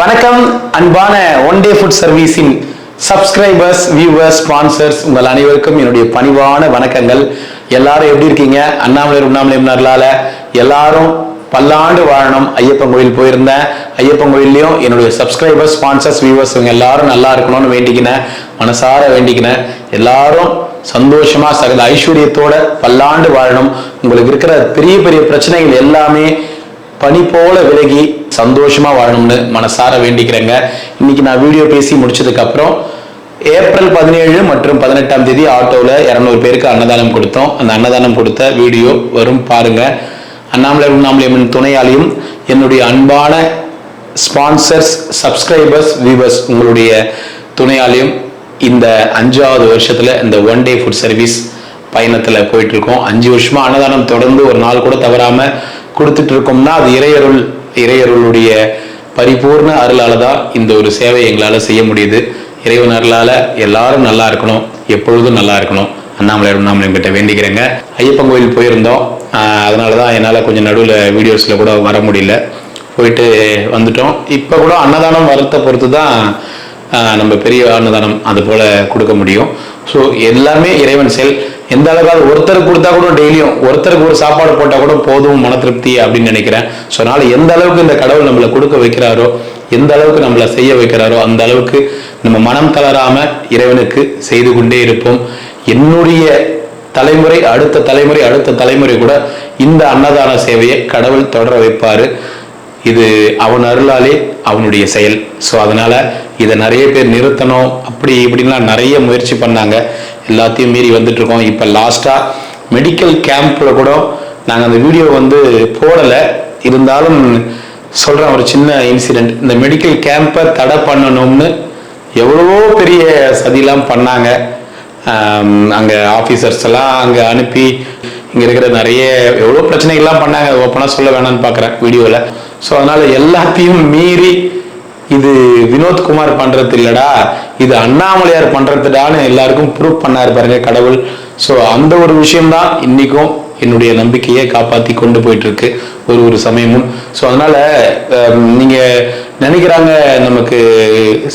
வணக்கம் அன்பான one day food சர்வீஸின் சப்ஸ்கிரைபர்ஸ், வியூவர்ஸ், ஸ்பான்சர்ஸ் உங்கள் அனைவருக்கும் என்னுடைய பணிவான வணக்கங்கள். எல்லாரும் எப்படி இருக்கீங்க? அண்ணாமலை எல்லாரும் பல்லாண்டு வாழணும். ஐயப்பன் கோயில் போயிருந்தேன். ஐயப்பன் கோயிலையும் என்னுடைய சப்ஸ்கிரைபர்ஸ், ஸ்பான்சர்ஸ், வியூவர்ஸ் இவங்க எல்லாரும் நல்லா இருக்கணும்னு வேண்டிக்கினேன், மனசார வேண்டிக்கினேன். எல்லாரும் சந்தோஷமா சகல ஐஸ்வர்யத்தோட பல்லாண்டு வாழணும். உங்களுக்கு இருக்கிற பெரிய பெரிய பிரச்சனைகள் எல்லாமே பனி போல விலகி சந்தோஷமா வாழணும்னு மனசார வேண்டிக்கிறேங்க. இன்னைக்கு நான் வீடியோ பேசி முடிச்சதுக்கு அப்புறம் ஏப்ரல் 17 மற்றும் 18ஆம் தேதி ஆட்டோவில் 200 பேருக்கு அன்னதானம் கொடுத்தோம். அந்த அன்னதானம் கொடுத்த வீடியோ வரும், பாருங்க. அண்ணாமலை துணையாளியும் என்னுடைய அன்பான ஸ்பான்சர்ஸ், சப்ஸ்கிரைபர்ஸ், வியூவர்ஸ் உங்களுடைய துணையாளியும் இந்த 5வது வருஷத்துல இந்த ஒன் டே ஃபுட் சர்வீஸ் பயணத்துல போயிட்டு இருக்கோம். 5 வருஷமா அன்னதானம் தொடர்ந்து ஒரு நாள் கூட தவறாம கொடுத்துட்டு இருக்கோம்னா அது இறையருளுடைய பரிபூர்ண அருளால தான் இந்த ஒரு சேவை எங்களால செய்ய முடியுது. இறைவன் அருளால எல்லாரும் நல்லா இருக்கணும், எப்பொழுதும் நல்லா இருக்கணும். அண்ணாமலை கிட்ட வேண்டிக்கிறேங்க. ஐயப்பன் கோயில் போயிருந்தோம், அதனாலதான் என்னால கொஞ்சம் நடுவில் வீடியோஸ்ல கூட வர முடியல, போயிட்டு வந்துட்டோம். இப்ப கூட அன்னதானம் வரத்தை பொறுத்து தான் நம்ம பெரிய அன்னதானம் அது போல கொடுக்க முடியும். ஸோ எல்லாமே இறைவன் செயல். எந்த அளவுக்கு ஒருத்தருக்கு கொடுத்தா கூட டெய்லியும் ஒருத்தருக்கு ஒரு சாப்பாடு போட்டா கூட போதும், மன திருப்தி அப்படின்னு நினைக்கிறேன். ஸோ அதனால எந்த அளவுக்கு இந்த கடவுள் நம்மளை கொடுக்க வைக்கிறாரோ, எந்த அளவுக்கு நம்மளை செய்ய வைக்கிறாரோ அந்த அளவுக்கு நம்ம மனம் தளராம இறைவனுக்கு செய்து கொண்டே இருப்போம். என்னுடைய தலைமுறை, அடுத்த தலைமுறை கூட இந்த அன்னதான சேவையை கடவுள் தொடர வைப்பாரு. இது அவன் அருளாலே அவனுடைய செயல். ஸோ அதனால இதை நிறைய பேர் நிறுத்தணும் அப்படி இப்படின்லாம் நிறைய முயற்சி பண்ணாங்க. எல்லாத்தையும் மீறி வந்துட்டு இருக்கோம். இப்போ லாஸ்டா மெடிக்கல் கேம்ப்ல கூட நாங்கள் அந்த வீடியோ போடலை, இருந்தாலும் சொல்றேன் ஒரு சின்ன இன்சிடென்ட். இந்த மெடிக்கல் கேம்பை தடை பண்ணணும்னு எவ்வளவோ பெரிய சதியெல்லாம் பண்ணாங்க. அங்கே ஆஃபீஸர்ஸ் எல்லாம் அங்கே அனுப்பி இங்கே இருக்கிற நிறைய எவ்வளோ பிரச்சனைகள்லாம் பண்ணாங்க. ஓப்பனா சொல்ல வேணாம்னு பார்க்குறேன் வீடியோவில். ஸோ அதனால எல்லாத்தையும் மீறி இது வினோத்குமார் பண்றது இல்லடா, இது அண்ணாமலையார் பண்றதுடான்னு எல்லாருக்கும் ப்ரூவ் பண்ணாரு பாருங்க கடவுள். ஸோ அந்த ஒரு விஷயம்தான் இன்னைக்கும் என்னுடைய நம்பிக்கையை காப்பாற்றி கொண்டு போயிட்டு இருக்கு ஒரு சமயமும். ஸோ அதனால நீங்க நினைக்கிறாங்க நமக்கு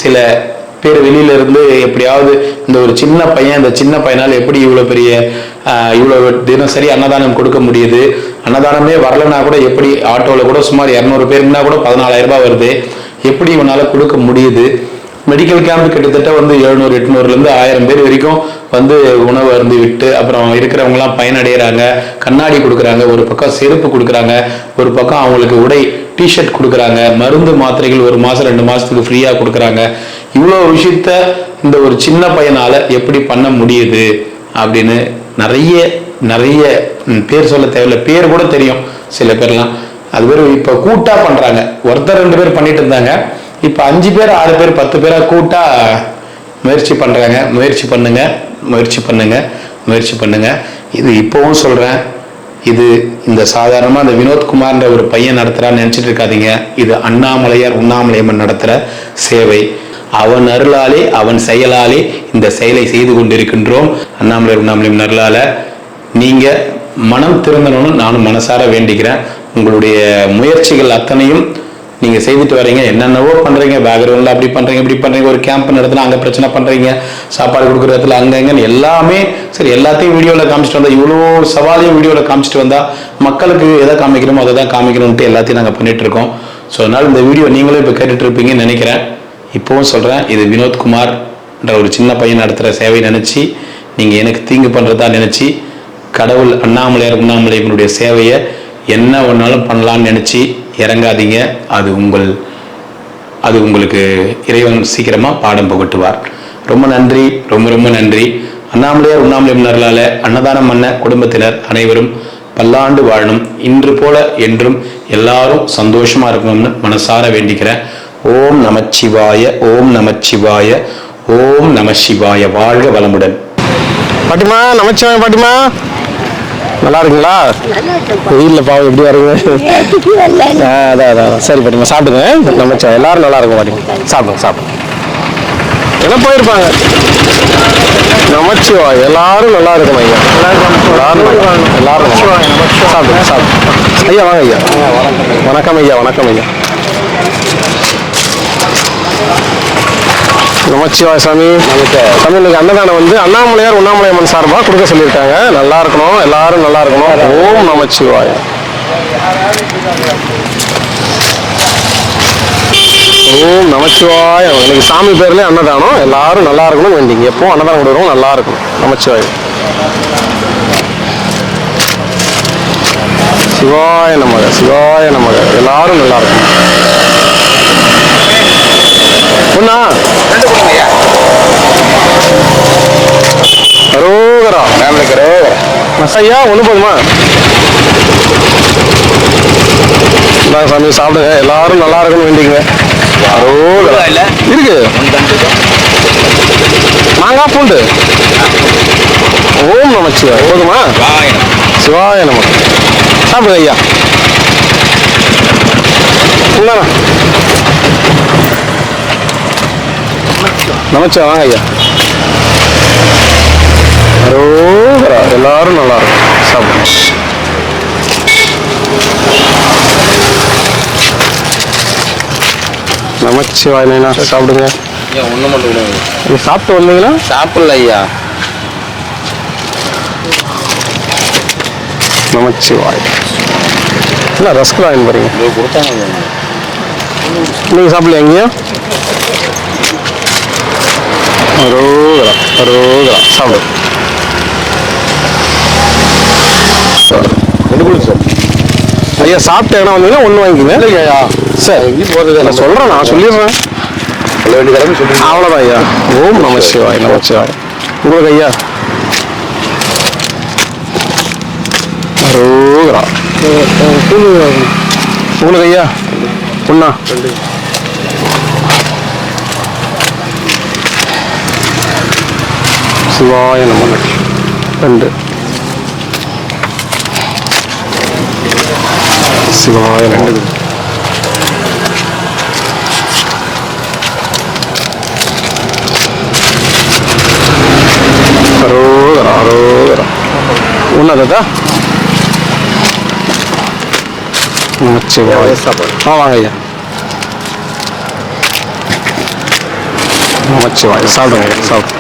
சில பேர் வெளியில இருந்து எப்படியாவது இந்த ஒரு சின்ன பையன், இந்த சின்ன பையனால் எப்படி இவ்வளவு தினசரி அன்னதானம் கொடுக்க முடியுது, அன்னதானமே வரலன்னா கூட எப்படி ஆட்டோவில் கூட சுமார் 200 பேருக்குன்னா கூட 14,000 ரூபாய் வருது, எப்படி இவனால கொடுக்க முடியுது. மெடிக்கல் கேம்ப் கிட்டத்தட்ட 700 800லேருந்து 1000 பேர் வரைக்கும் உணவு அருந்து விட்டு அப்புறம் இருக்கிறவங்க எல்லாம் பயனடைகிறாங்க. கண்ணாடி கொடுக்குறாங்க, ஒரு பக்கம் செருப்பு கொடுக்குறாங்க, ஒரு பக்கம் அவங்களுக்கு உடை டிஷர்ட் கொடுக்குறாங்க, மருந்து மாத்திரைகள் 1 மாசம் 2 மாசத்துக்கு ஃப்ரீயா கொடுக்குறாங்க. இவ்வளோ விஷயத்த இந்த ஒரு சின்ன பையனால எப்படி பண்ண முடியுது அப்படின்னு நிறைய பேர் சொல்ல தேவையில்லை, பேர் கூட தெரியும் சில பேர்லாம். அது பேர் இப்ப கூட்டா பண்றாங்க. ஒருத்தர் 2 பேர் பண்ணிட்டு இருந்தாங்க, இப்ப 5 பேர் 6 பேர் 10 பேரா கூட்டா முயற்சி பண்றாங்க. முயற்சி பண்ணுங்க. இது இப்பவும் சொல்றேன், இது இந்த சாதாரணமா இந்த வினோத்குமார்ன்ற ஒரு பையன் நடத்துறான்னு நினைச்சிட்டு இருக்காதீங்க. இது உண்ணாமலையம்மன் நடத்துற சேவை. அவன் அருளாலே அவன் செயலாலே இந்த செயலை செய்து கொண்டிருக்கின்றோம். உண்ணாமலையம்மன் அருளால நீங்க மனம் திருந்தணும்னு நானும் மனசார வேண்டிக்கிறேன். உங்களுடைய முயற்சிகள் அத்தனையும் நீங்க செய்துட்டு வரீங்க. என்னென்னவோ பண்றீங்க, பேக்ரவுண்ட்ல அப்படி பண்றீங்க இப்படி பண்றீங்க, ஒரு கேம்ப் நடத்துல அங்க பிரச்சனை பண்றீங்க, சாப்பாடு கொடுக்குற இடத்துல அங்கங்கன்னு எல்லாமே சரி. எல்லாத்தையும் வீடியோல காமிச்சிட்டு வந்தா, இவ்வளோ சவாலையும் வீடியோல காமிச்சிட்டு வந்தா மக்களுக்கு எதை காமிக்கணுமோ அதை தான் காமிக்கணும்ட்டு எல்லாத்தையும் நாங்க பண்ணிட்டு இருக்கோம். ஸோ அதனால இந்த வீடியோ நீங்களும் இப்ப கேட்டுட்டு இருப்பீங்கன்னு நினைக்கிறேன். இப்பவும் சொல்றேன், இது வினோத்குமார் ஒரு சின்ன பையன் நடத்துற சேவை நினைச்சு நீங்க எனக்கு தீங்கு பண்றதா நினைச்சு கடவுள் உண்ணாமலையம்மனுடைய சேவையை என்ன ஒன்னாலும் பண்ணலாம்னு நினைச்சு இறங்காதீங்க. அது உங்களுக்கு இறைவன் சீக்கிரமா பாடம் புகட்டுவார். ரொம்ப நன்றி, ரொம்ப நன்றி. உண்ணாமலையம்மன் அன்னதானம் பண்ண குடும்பத்தினர் அனைவரும் பல்லாண்டு வாழணும். இன்று போல என்றும் எல்லாரும் சந்தோஷமா இருக்கணும்னு மனசார வேண்டிக்கிறேன். ஓம் நமச்சிவாய, ஓம் நமச்சிவாய, ஓம் நமசிவாய. வாழ்க வளமுடன். பாட்டிமா, நமச்சிவாய பாட்டிமா, நல்லா இருக்குங்களா? வெயில்ல பாவம் எப்படி வருங்க? அதான் சரி பாட்டிமா, சாப்பிடுங்க. நமச்சிவாய. எல்லாரும் நல்லா இருக்கும் பாட்டிமா, சாப்பிடுங்க. எல்லாம் போயிருப்பாங்க. நமச்சிவாய. எல்லாரும் நல்லா இருக்கும் ஐயா, எல்லாரும் சாப்பிடுங்க. ஐயா வாங்க ஐயா. வணக்கம் ஐயா. நமச்சிவாய சாமி. சாமி இன்னைக்கு அன்னதானம் வந்து அண்ணாமலையார் உண்ணாமலையம்மன் சார்பாக கொடுக்க சொல்லியிருக்காங்க. நல்லா இருக்கணும், எல்லாரும் நல்லா இருக்கணும். ஓம் நமச்சிவாய. ஓம் நமச்சிவாய. இன்னைக்கு சாமி பேர்லேயே அன்னதானம், எல்லாரும் நல்லா இருக்கணும் வேண்டிங்க. எப்போ அன்னதானம் கொடுக்குறோம், நல்லா இருக்கணும். நமச்சிவாய. சிவாய நமக, சிவாய நமக. எல்லாரும் நல்லா இருக்கணும். ஒண்ணா அரோகரா மசையா ஒண்ணு போதுமா? சாமி சாப்பிடுங்க, எல்லாரும் நல்லா இருக்குன்னு வேண்டிங்க. அரோகரா இருக்கு. மாங்காய் பூண்டு. ஓம் நமச்சிவாய. போதுமா? சிவாய நமக. சாப்பிடுங்க ஐயா. நமச்சிவாய. வாங்க ஐயா. அரோகரா. எல்லாரும் நல்லா இருக்கும். சாப்பிடுங்க. நமச்சிவாய. நைனா சாப்பிடுங்க. ஒண்ணு மட்டும் நீ சாப்பிட்டு வந்தீங்களா? சாப்பிடல ஐயா. நமச்சிவாய. இல்லை ரஸ்க் வாங்கி போறீங்க. கொடுத்தாங்க. நீங்க சாப்பிடல எங்கேயும்? அரோகரா, அரோகரா. சாப்பிடு. ஐயா சாப்பிட்டு எங்கன்னா வந்தீங்கன்னா ஒன்று வாங்கிக்கோங்க. இல்லையா சரி போகிறது நான் சொல்கிறேன், நான் சொல்லிடுறேன். சொல்ல வேண்டிய கடமை சொல்லி அவ்வளோதான் ஐயா. ஓம் நமச்சிவாய. நமச்சிவாய. உங்களுக்கு ஐயா. அரோகரா. உங்களுக்கு ஐயா ஒண்ணா? சிவாய நமக. 2 சிவாய நமக. அரோகரா, அரோகரா. ஒண்ணாதா? நமச்சிவாய. வாங்க ஐயா. நமச்சிவாய. சாப்பிடுங்க ஐயா. சாப்பிடு.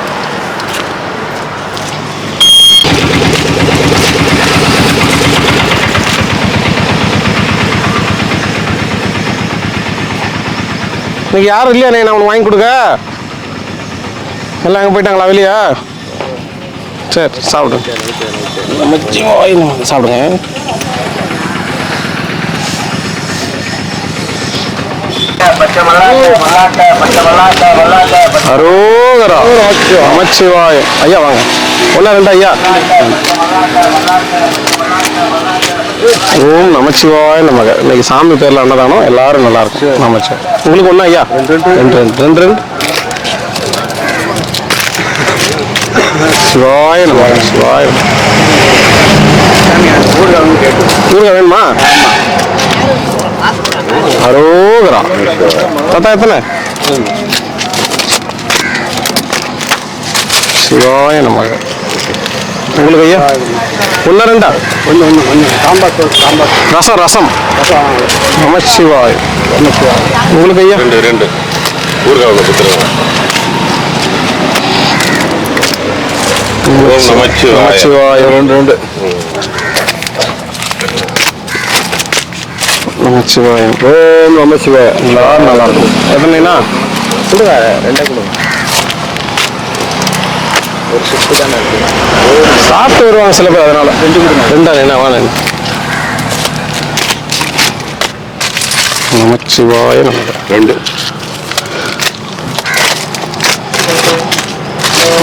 இன்னைக்கு யாரும் இல்லையா? நான் உனக்கு வாங்கி கொடுக்க. எல்லாம் அங்கே போயிட்டாங்களா வெளியே? சரி சாப்பிடுங்க. நமச்சிவாய. சாப்பிடுங்க. அரோகரா. நமச்சிவாய. ஐயா வாங்க. ஒண்ணா ரெண்டா ஐயா? ஓம் நமச்சிவாய நமக. இன்னைக்கு சாமி பேர்ல அன்னதானம், எல்லாரும் நல்லா இருக்கும். நமச்சிவாய. உங்களுக்கு ஒண்ணா ஐயா? 2 சிவாய நமக. சிவாய. ஊருகா வேணுமா? அரோகரா. தாத்தா எத்தனை? சிவாய நமக. உங்களுக்கு ஐயா? 1 2 ஒன்று சாம்பார் ரசம் ரசம். நமச்சிவாய. உங்களுக்கு ஐயா? 2 ஊருகாவுக்கு கொடுத்துருங்க. நமச்சிவாய. 2 நமச்சிவாய. ஓம் நமச்சிவாய. எல்லாரும் நல்லா இருக்கும். எத்தனைண்ணா? கொடுங்க 2 கொடுங்க. ஒரு ஷிஃப்ட் தானே இருக்கு. சாப்பிட்டு வருவாங்க சில பேர், அதனால 2 கொடுங்க. 2 என்ன வாங்க. நமச்சிவாய நமக. 2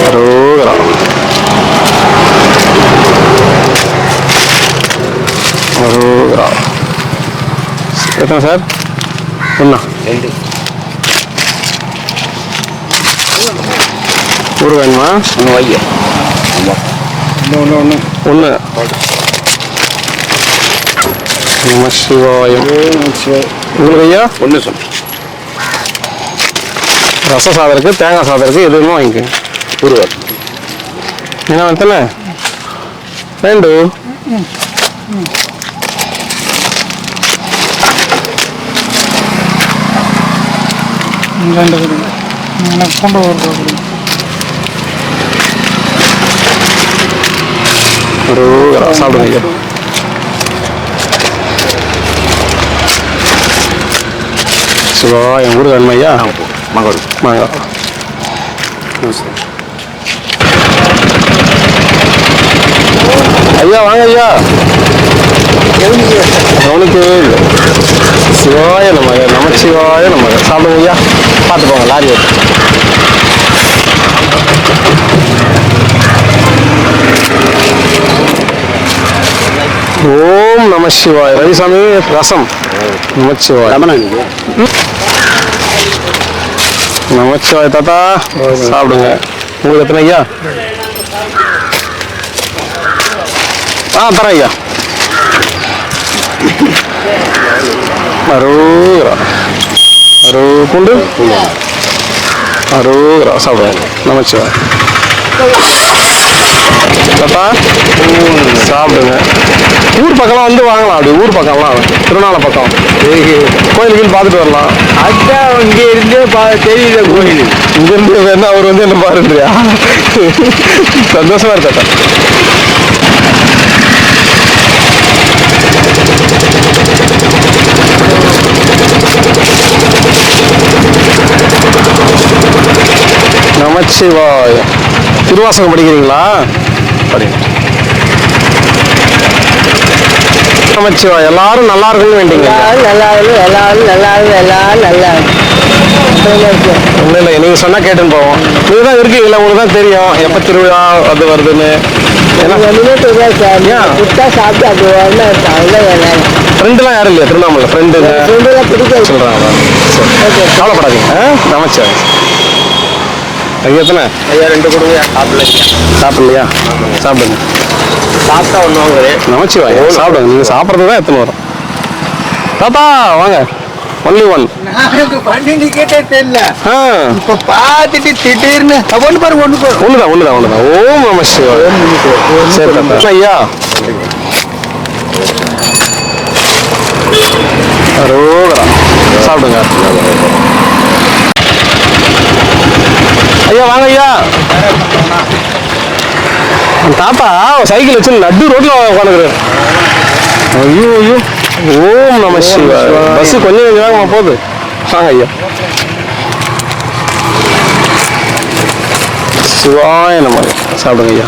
அரோகரா. அரோகரா. எத்தனை சார்? 1 2 ஊரு வேணுமா? 1 வைய. ஆமாம். 1 நமச்சிவாயம். உங்களுக்கு ஐயா? 1 சொல். ரச சாதம் இருக்கு, தேங்காய் சாதம் இருக்கு, எதுவுமே வாங்கிக்கோங்க. ஊருகா என்ன எத்தனை? 2 2 கொடுங்க. எனக்கு பூண்டு ஊறுகாய் கொடுங்க. அரோகரா. சாப்பிடுங்க ஐயா. சிவாய ஊறுகாய் வேணுமா ஐயா? மாங்காய் மாங்காய். ஐயா வாங்க ஐயா. அவனுக்கு சிவாய நமக நமச்சிவாய நமக. சாப்பிடுங்க ஐயா. பார்த்து போங்க லாரி ஓட்டு. ஓம் நம சிவாய. ரவிசாமி ரசம். நமச்சிவாய. நமச்சிவாய தாத்தா. சாப்பிடுங்க. உங்களுக்கு எத்தனை ஐயா? தரேன் ஐயா. அரோகரா. பூண்டு அரோகரா. சாப்பிடுங்க. நமச்சிவாய தாத்தா. சாப்பிடுங்க. ஊர் பக்கம்லாம் வந்து வாங்கலாம். அப்படி ஊர் பக்கம்லாம் திருநாளை பக்கம் கோயிலுக்கு பார்த்துட்டு வரலாம். அதான் இங்கே இருந்தே தெரியல கோயில். இங்கிருந்து வேணா அவர் வந்து என்ன பாருன்றியா? சந்தோஷமா இருக்கா? நமச்சிவாய. திருவாசகம் படிக்கிறீங்களா? படிங்க. நமச்சிவாய. எல்லாரும் நல்லா இருக்குன்னு வேண்டிங்க. ஒன்றும் இல்லை, நீங்க சொன்னா கேட்டுன்னு போவோம். நீங்க தான் இருக்கீங்களா, உங்களுக்கு தான் தெரியும் எப்ப திருவிழா அது வருதுன்னு. ஃப்ரெண்டுலாம் யாரும் இல்லையா திருவண்ணாமலை? ஃப்ரெண்டு சொல்றாங்க. கவலைப்படாதீங்க. நமச்சிவாய. அது எத்தனை ஐயா 2 கொடுங்க. சாப்பிடலையா? சாப்பிடுங்க. சாப்பிட்டா ஒன்று வாங்குது. நமச்சிவாய. சாப்பிடுங்க. நீங்க சாப்பிட்றது தான் எத்தனை வரும். தாத்தா வாங்க. Only one. பண்ணி கேட்டே தெரியல. இப்ப பார்த்துட்டு திடீர்னு ஒன்று பாருங்க. ஒண்ணுதான். ஓம் நம சிவாய. சரி தாத்தா. ஐயா அரோகரா. சாப்பிடுங்க. ஐயா வாங்க ஐயா. தாத்தா சைக்கிள் வச்சு நடு ரோட்ல உட்காந்துக்கிறேன். ஐயோ ஐயோ. ஓம் நம சிவாய. பஸ் கொஞ்சம் வேகமா போகுது. வாங்க ஐயா. சிவாய நம. சாப்பிடுங்க ஐயா.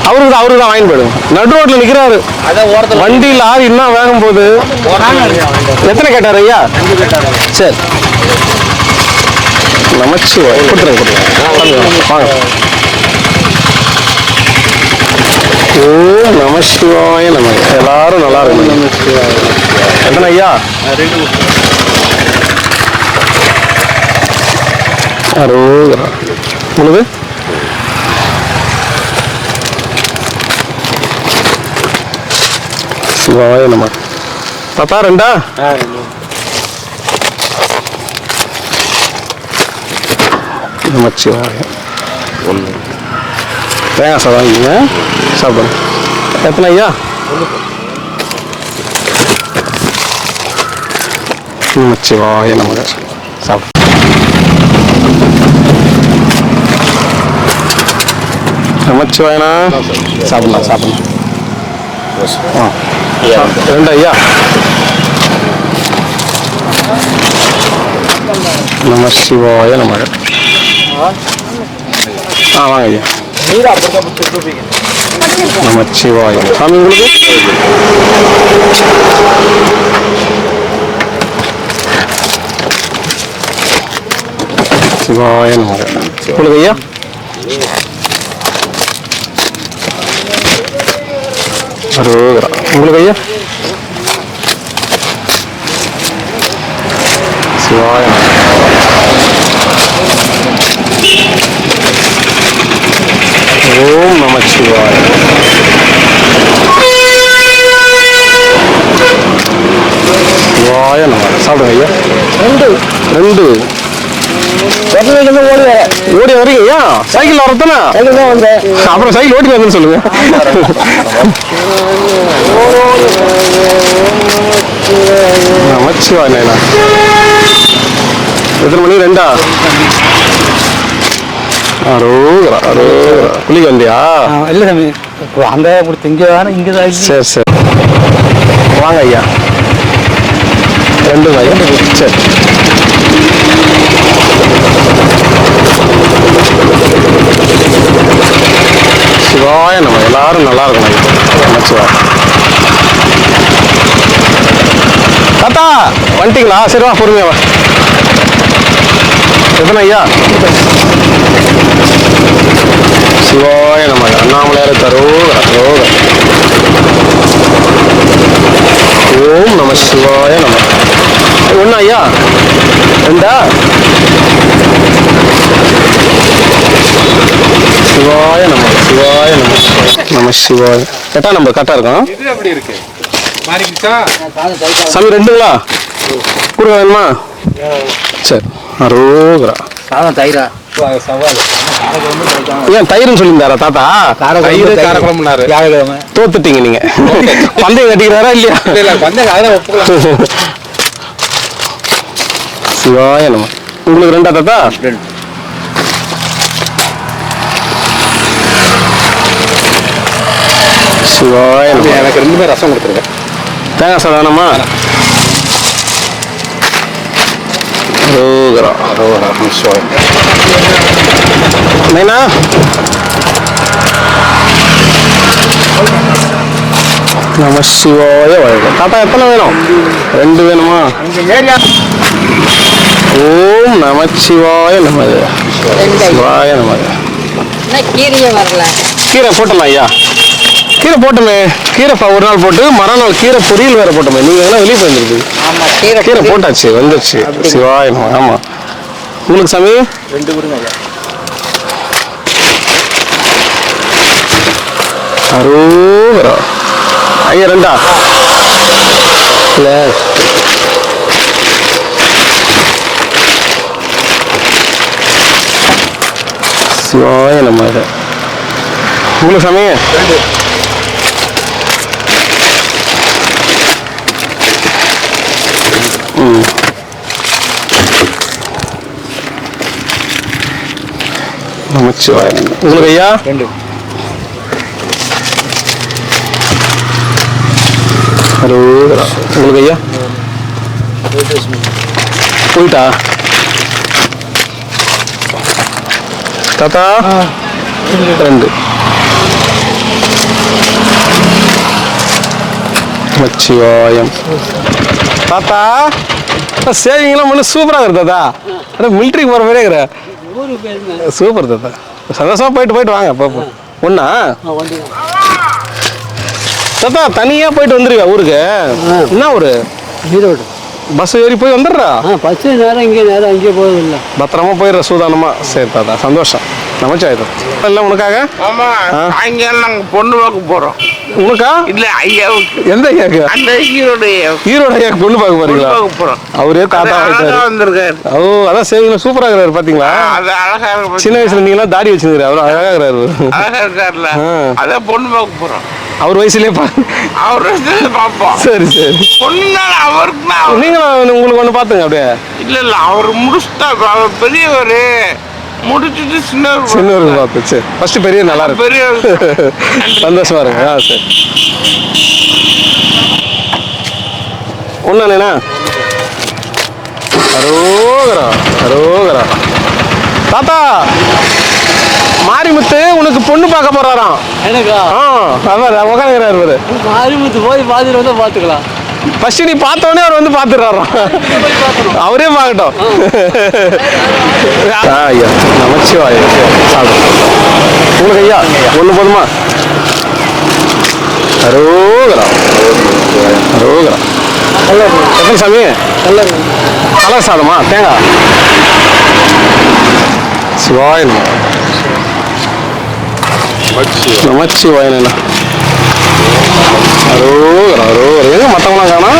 அவருக்கு தான் வாங்கி போயிடுங்க. நடு ரோட்ல நிக்கிறாரு. வண்டி லாரி இன்னும் வேகம் போகுது. எத்தனை கேட்டாரு ஐயா? சரி நமச்சிவாய. கொடுத்துருங்க. வாங்க. ஓம் நம சிவாய நம. எல்லாரும் நல்லா இருக்கும். எத்தனை ஐயா? அரோகரா. உங்களுக்கு சிவாய நம. தாத்தா 2 நமச்சிவாய. தேங்காய் சாதம் வாங்கிங்க. சாப்பிடுங்க. எத்தனை ஐயா? நமச்சிவாய நமக. சாப்பிடு. நமச்சிவாயனா. சாப்பிடலாம். 2 ஐயா. நம சிவாய நமக. வாங்க ஐயா. நமச்சிவாய. சாமி உங்களுக்கு சிவாய நமக. உங்களுக்கு ஐயா? அரோகரா. உங்களுக்கு ஐயா? சிவாய நமக. ஓம் நமச்சிவாய. சிவாய நமக. சாப்பிடுங்க ஐயா. 2 ஓடி வரீங்க ஐயா? சைக்கிள் வரத்தானே? அப்புறம் சைக்கிள் ஓட்டி வரணும்னு சொல்லுங்க. நமச்சிவாய. எத்தனை மணி? 2 அரோகரா அரோகரா. குளிக்க வந்தியா? இல்லை சாமி, அங்க கொடுத்து இங்கே தானே, இங்கே தான். சரி சரி, வாங்க ஐயா. 2 ஐயா. சரி, சிவாய நம்ம எல்லாரும் நல்லா இருக்கணும். நமச்சிவாய. தாத்தா வந்துட்டீங்களா? சரி வா, பொறுமையா வா. எத்தனை ஐயா? சிவாய நம்ம அண்ணாமலையார தரோக தரோக. ஓம் நம சிவாய நம. 1 ஐயா? 2 சிவாய நம சிவாய நம நம சிவாய. 8ஆம் நம்பர் கரெக்டாக இருக்கும். இது எப்படி இருக்கு? மாறிக்கிச்சா? சாமி 2ங்களா? கொடுக்க வேணுமா? சரி, அரோகரா. சாதம் தயிரா? சவால். ஏன் தயிர்னு சொல்லியிருந்தாரா தாத்தா? தயிர் காரக்குழம்புனாரு. வியாழக்கிழமை தோத்துட்டீங்க நீங்க. பந்தயம் கட்டிக்கிறாரா இல்லையா? இல்லை, பந்தயம் அதெல்லாம் ஒப்புக்கலாம். சிவாய நம்ம. உங்களுக்கு 2 தாத்தா? 2. சிவாய நம்ம. எனக்கு 2மே ரசம் கொடுத்துருக்கேன். தேங்காய் சாதாரணமா? அரோகரா அரோகரா சிவாய. நைனா நம சிவாய வாழ்க. தாத்தா எத்தனை வேணும்? 2 வேணுமா? ஓம் நமச்சிவாய நமது சிவாய நமது. கீரையே வரல. கீரை போட்டலாம் ஐயா. கீரை போட்டோமே. கீரை ஒரு நாள் போட்டு மறுநாள் கீரை பொரியல் வேற போட்டோமே. நீங்க எல்லாம் வெளியே போயிருந்துருக்கு. ஆமா, கீரை கீரை போட்டாச்சு, வந்துருச்சு. சிவாய நம. ஆமா, உங்களுக்கு சாமி 2 கொடுங்க ஐயா. அரோகரா ஐயா. 2 இல்லை, சிவாய நம்ம. உங்களுக்கு சாமி 2. நமச்சிவாய. உங்களுக்கு ஐயா 2. அரோகரா. உங்களுக்கு ஐயா போயிட்டா தாத்தா? 2. நமச்சிவாயம். தாத்தா சேவிங்லாம் பண்ணி சூப்பராக இருக்கு தாத்தா. அதான் மிலிட்ரிக்கு போகிற மாதிரியே இருக்கிற. சூப்பர் தாத்தா. சந்தோஷமா போயிட்டு வாங்க பாப்போம். 1 தாத்தா? தனியாக போயிட்டு வந்துருவியா ஊருக்கு? என்ன ஊரு? ஈரோடு. பஸ் ஏறி போய் வந்துடுறா? பஸ் நேரம் இங்கே நேரம் அங்கே போகுதில்ல. பத்திரமா போயிடுற சூதானமா. சரி தாத்தா, சந்தோஷம். நமச்சிவாயம். எல்லாம் உனக்காக? ஆமா, சாயங்காலம் நாங்க பொண்ணு பார்க்க போறோம். உனக்கா? இல்ல ஐயாவுக்கு. எந்த ஐயாக்கு? அந்த ஈரோடு ஐயா பொண்ணு பார்க்க போறீங்களா? போறோம். அவரே தாத்தா அழகா வந்திருக்காரு. ஓ, அதான் சேவிங்ல சூப்பரா இருக்கிறாரு பாத்தீங்களா? அது அழகா இருக்கு. சின்ன வயசுல நீங்க எல்லாம் தாடி வச்சிருக்காரு, அவரு அழகா இருக்கிறாரு. அழகா இருக்காருல்ல, அதான் பொண்ணு பார்க்க போறோம். அவர் வயசுலயே அவர் பார்ப்போம். சரி சரி. பொண்ணுனால அவருக்கு நீங்களும் உங்களுக்கு ஒண்ணு பாத்துங்க அப்படியே. இல்ல அவர் முடிச்சுட்டா, அவர் பெரியவரு முடிச்சுட்டு சின்னவருக்கு பார்த்து. சரி, ஃபர்ஸ்ட் பெரிய நல்லா இருக்கு. பெரியவர் சந்தோஷமா இருக்கு. சரி. ஒண்ணா? அரோகரா அரோகரா. தாத்தா மாரிமுத்து உனக்கு பொண்ணு பார்க்க போறாராம். எனக்கா? அவர் உட்காந்துக்கிறாரு. மாரிமுத்து போய் பார்த்துட்டு வந்தால் பார்த்துக்கலாம். ஃபர்ஸ்ட் நீ பார்த்தோன்னே அவர் வந்து பார்த்துடுறாராம். அவரே பார்க்கட்டும். ஐயா நமச்சிவாய. உங்களுக்கு ஐயா 1 போதுமா? அரோகரா அரோகரா. எத்தனை சாமி? கலர் சாதமா? தேங்காய். சிவாய நமச்சிவாயனா. அரோகரா அரோகரா. எங்க மற்றவங்களாம் காணா?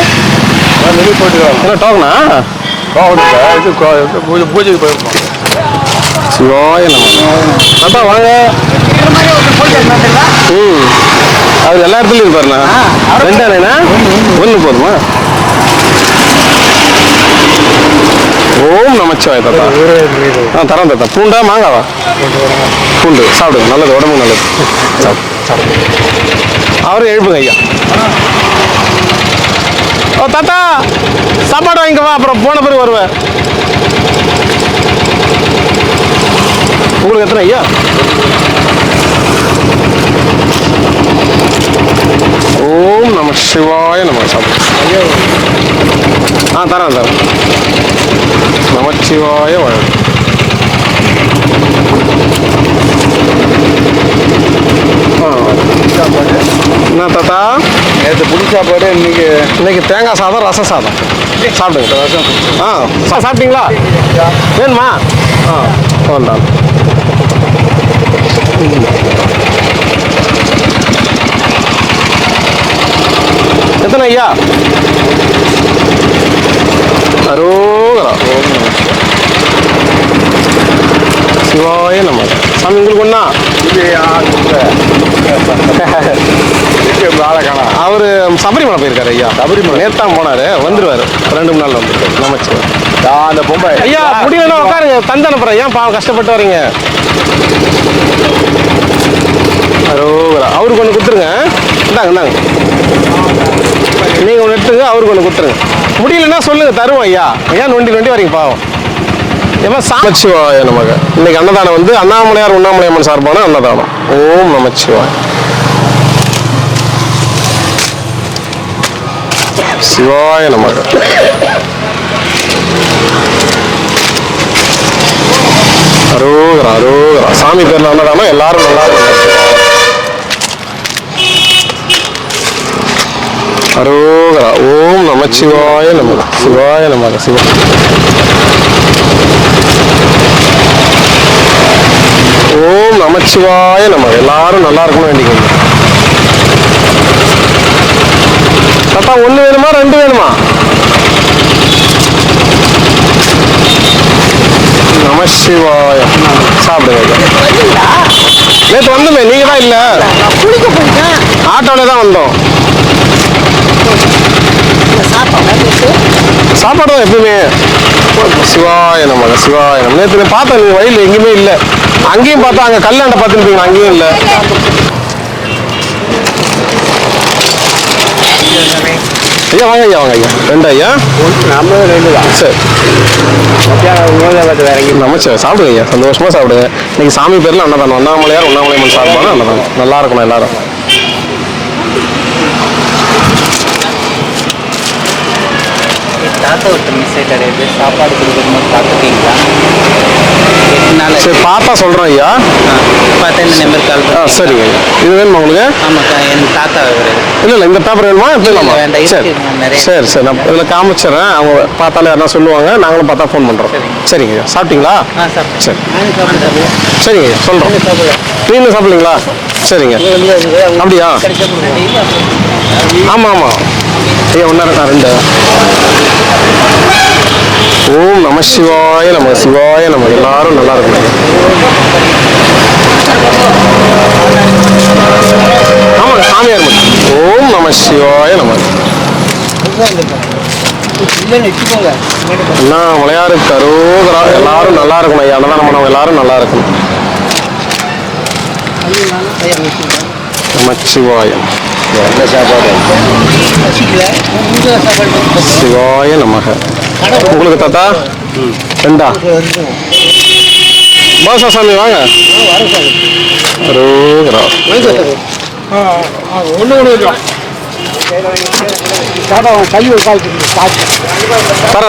வெளியே போயிட்டு என்ன டோக்கனா? பூஜைக்கு போயிருக்கோம். சிவாய தாத்தா வாங்க. அவர் எல்லா இடத்துலையும் இருப்பாருண்ணா. 2 1 போதுமா? ஓம் நமச்சிவாய தாத்தா. தரேன் தாத்தா. பூண்டா மாங்காவா? பூண்டு சாப்பிடுங்க, நல்லது, உடம்புக்கு நல்லது. அவரும் எழுப்புங்க ஐயா. ஓ தாத்தா, சாப்பாடு வாங்கிக்க வா, அப்புறம் போன பிறகு வருவேன். உங்களுக்கு எத்தனை ஐயா? ஓம் நம சிவாய நம. சாப்பிடு. தரேன். நமச்சிவாய வாழ். என்ன தாத்தா? நேற்று புளி சாப்பாடு, இன்னைக்கு தேங்காய் சாதம், ரசம் சாதம். சாப்பிடுங்க. சாப்பிட்டீங்களா? வேணுமா? வேண்டாம். எத்தனை ஐயா? அரோகரா. சிவாய நம்ம. சாமி உங்களுக்கு ஒண்ணா? அவரு சபரிமலை போயிருக்காரு ஐயா. சபரிமலை நேத்தான் போனாரு, வந்துருவாரு. 2 நாள் வந்துருக்காரு. நமச்சிவாய். அந்த பொம்பை ஐயா முடியல, உட்காருங்க. தந்து அனுப்புறேன். ஏன் பாவம் கஷ்டப்பட்டு வரீங்க? அரோகரா. அவருக்கு ஒன்று கொடுத்துருங்க. இந்தாங்க. நீங்க ஒன்று எடுத்துங்க, அவருக்கு ஒன்று கொடுத்துருங்க. முடியலன்னா சொல்லுங்க, தருவோம் ஐயா. ஏன் நொண்டி வரீங்க பாவம்? நமச்சிவாய நமக. இன்னைக்கு அன்னதானம் வந்து அண்ணாமலையார் உண்ணாமலையம்மன் சார்பான அன்னதானம். ஓம் நமச்சிவாய். சிவாய நமக. அரோகரா. சாமி பேர்ல அன்னதானம். எல்லாரும் நல்லா அரோகரா. ஓம் நமச்சிவாய நமக. சிவாய நமக. ஓம் நமச்சிவாய நமக. எல்லாரும் நல்லா இருக்கணும் வேண்டிக்கோங்க. தாத்தா 1 வேணுமா 2 வேணுமா? நமசிவாய. சாப்பிடுங்க. நேற்று வந்தோமே, நீங்க தான் இல்ல. ஆட்டோல தான் வந்தோம். சாப்பாடு தான் எப்பவுமே. சிவாய நமக. நேற்று பார்த்தேன், நீங்க வழியில் எங்கேயுமே இல்லை. அங்கேயும் பார்த்தா அங்கே கல்லாண்ட பார்த்துருப்பீங்க, அங்கேயும் இல்லை. ஐயா வாங்க ஐயா. 2 ஐயா. நம்ம 2 தான். சரி. நமச்சிவாய். சாப்பிடுங்க ஐயா, சந்தோஷமா சாப்பிடுங்க. இன்னைக்கு சாமி பேர்ல அன்னதானம். அண்ணாமலையார் உண்ணாமலையம்மன் சார்பான அன்னதானம். நல்லா இருக்கணும் எல்லாரும். தாத்தா ஒருத்தர் மிஸ் ஆகிட்டாரு. சாப்பாடு கொடுக்கணும்னு பார்த்துட்டீங்களா? சரி, பார்த்தா சொல்கிறேன் ஐயா. பார்த்தா இந்த நம்பர் கால் பண்ணி. சரிங்க ஐயா. இது வேணுமா உங்களுக்கு? ஆமாக்கா, எனக்கு தாத்தா இல்லை இந்த பேப்பர் வேணுமா? எடுத்துக்கலாமா? சரி. நான் இதில் காமிச்சிடறேன். அவங்க பார்த்தாலே யாரா சொல்லுவாங்க, நாங்களும் பார்த்தா ஃபோன் பண்ணுறோம். சரிங்க ஐயா. சாப்பிட்டீங்களா? சரி. சரிங்க ஐயா, சொல்கிறோம். நீங்களும் சாப்பிட்றீங்களா? சரிங்க. அப்படியா? ஆமாம் ஐயா. 1 2. ஓம் நம சிவாய நம. சிவாய நம. எல்லாரும் நல்லா இருக்கணும். ஆமாங்க, சாமியார் மட்டும். ஓம் நம சிவாய நம. அண்ணாமலையாருக்கு அரோகரா. எல்லாரும் நல்லா இருக்கணும் ஐயா. அன்னதானம் பண்ணவங்க எல்லாரும் நல்லா இருக்கணும். நமச்சிவாயம். சிவாய நமக. உங்களுக்கு தாத்தா 2 பாசா சாமி வாங்க. அரோகரா.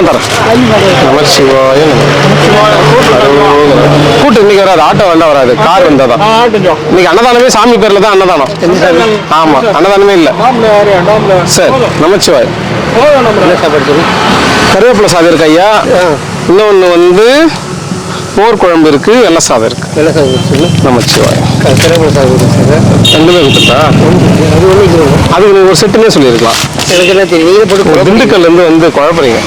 தரேன். நமச்சிவாய கூட்டு இன்னைக்கு வராது. ஆட்டோ வராது, கார் வந்தாதான். இன்னைக்கு அன்னதானமே சாமி பேர்ல தான் அன்னதானம். ஆமா, அன்னதானமே இல்ல. சரி. நமச்சிவாய். கருவேப்பிலை சாதம் இருக்கு ஐயா. இன்னொன்னு வந்து மோர் குழம்பு இருக்கு, வெள்ளை சாதம் இருக்கு. நமச்சிவாய். ரெண்டுமே கொடுத்துட்டா அது ஒரு செட்டுமே சொல்லியிருக்கலாம். எனக்கு என்ன தெரியும், திண்டுக்கல்ல இருந்து வந்து குழப்பறீங்க.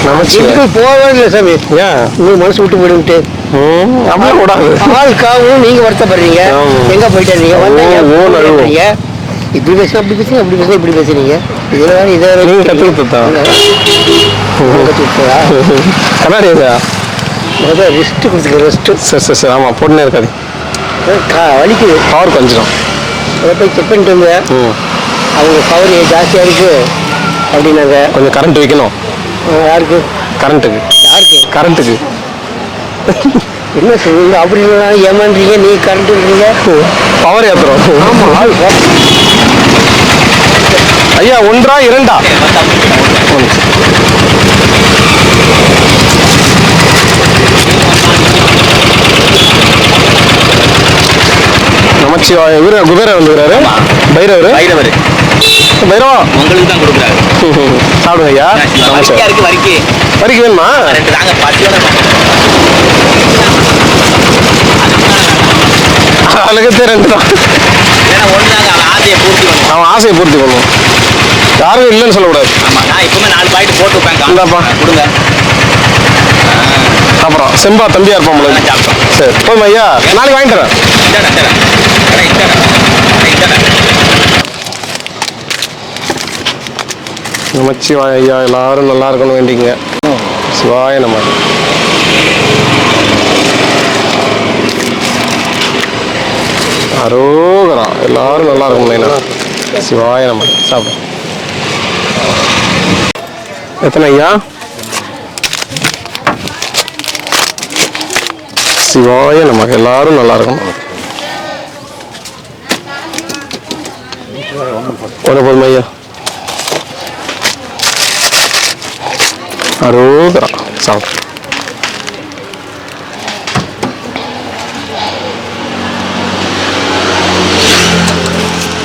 நமச்சிவாய் போகவே இல்லை சாமி. ஏன் உங்க மனசு விட்டு போயிட்டு அப்படியே கூடாது. ஆளுக்காகவும் நீங்க வருத்தப்படுறீங்க. எங்க போயிட்டு இருக்கீங்க? இப்படி பேசுனா அப்படி பேசுங்க, அப்படி பேசுனா இப்படி பேசுறீங்க. இதில் இதை நீங்கள் கற்றுக் கொடுத்தா கற்றுக்கிட்டா கண்ணாடியா? Rest கொடுத்துக்க, rest. சரி ஆமாம், போட்டுனே இருக்காது. வலிக்குது, பவர் கொஞ்சம். அதை போய் செக் பண்ணிட்டு வந்தேன். அவங்க பவர் ஜாஸ்தியாக இருக்குது அப்படின்னாங்க. கொஞ்சம் கரண்ட் வைக்கணும். யாருக்கு? கரண்ட்டுக்கு. யாருக்கு? கரண்ட்டுக்கு. என்ன சொல்லுங்க, அப்படி ஏமான்றீங்க. நீ கரண்ட் இருக்கீங்க, பவர் ஏற்றுறோம். ஐயா, 1 2 நமச்சிவாய இவரு குபேரர் வந்துக்கிறாரு. பைரவர் பைரவா உங்களுக்கு தான் கொடுக்குறாரு. சாப்பிடுங்க ஐயா. இருக்கு வரிக்கு வரிக்கு வேணுமா? ரெண்டு தாங்க பசியோட அழகத்தே 2 தான். ஏன்னா ஒன்று தாங்க அவன் ஆசையை பூர்த்தி பண்ணுவான். அவன் ஆசையை பூர்த்தி பண்ணுவோம். யாரும் இல்லைன்னு சொல்லக்கூடாது. ஆமாம், நான் இப்பவுமே 4 பாக்கெட் போட்டு வைப்பேன். இந்தாப்பா. கொடுங்க. அப்புறம் செம்பா தம்பியா இருப்பான் உங்களுக்கு. சாப்பிட்டோம். சரி போதும் ஐயா, நாளைக்கு வாங்கிட்டு வரேன். நமச்சிவாய ஐயா, எல்லாரும் நல்லா இருக்கணும் வேண்டிங்க. சிவாய நம்ம அரோகரா, எல்லாரும் நல்லா இருக்கணும். சிவாய நம்ம சாப்பிடும். எத்தனை ஐயா? சிவாய நமக்கு, எல்லாரும் நல்லா இருக்கணும். ஒன்று போதும் ஐயா. அரோகரா சாப்பிடும்.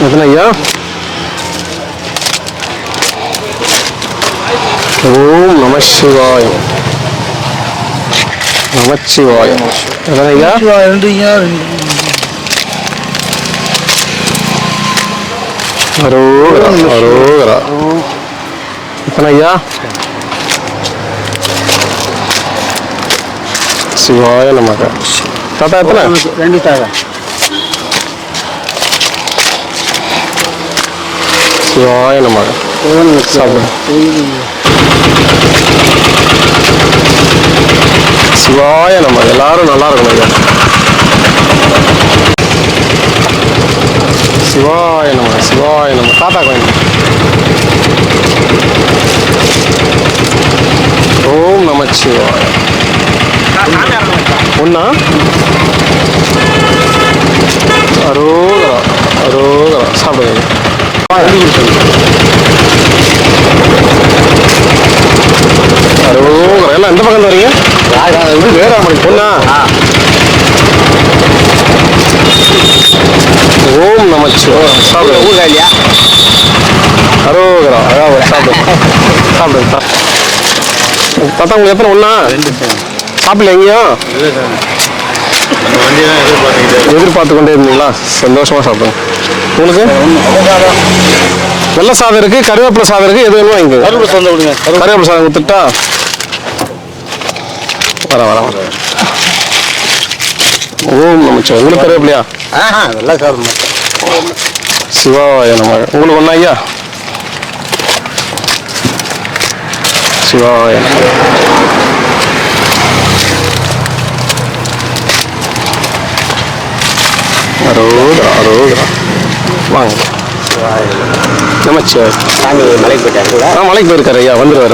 எத்தனை ஐயா? ஓம் நம சிவாய நமச்சிவாய. எத்தனை ஐயா? 2 அரோகரா அரோகரா. எத்தனை ஐயா? சிவாய நமக்கு. தாத்தா எத்தனை? 2 தாங்க. சிவாய நமக்கு. சாப்பிடு. சிவாய நம்ம, எல்லாரும் நல்லா இருக்கணும் ஐயா. சிவாய நம்ம, சிவாய நம்ம. தாத்தா கோயில். ஓம் நமச்சிவாய. ஒண்ணா? அரோகரா அரோகரா. சாப்பிடுங்க. அரோகரா. எல்லாம் எந்த பக்கம் வரீங்க? வேறாமணி பொண்ணா? ஓம் நமச்சிவாய. சாப்பிடுங்க. ஊர்காலியா? அரோகரா. சாப்பிடுங்க சாப்பிடுங்க. தாத்தா உங்களுக்கு எத்தனை? ஒண்ணா? சாப்பிடல எங்கேயும்? எதிர்பார்த்து கொண்டே இருந்தீங்களா? சந்தோஷமா சாப்பிடுங்க. உங்களுக்கு வெள்ளை சாதம் இருக்கு, கருவேப்பிலை சாதம் இருக்கு, எது வேணுமோ வாங்கிக்கோங்க. கருவேப்பிலை சாதம் கொடுங்க. கருவேப்பிலை சாதம் கொடுத்துட்டா வர. ஓம் நமச்சிவாய. உங்களுக்கு கருவேப்பிலையா? நல்லா சாப்பிடணும். சிவாய நம. உங்களுக்கு ஒண்ணா ஐயா? சிவாய நம. அரோகரா அரோகரா. வாங்க. நமச்சிவாய. சாமி மலைக்கு போயிட்டாரு கூட. மலைக்கு போயிருக்காரு ஐயா. வந்துருவாரு.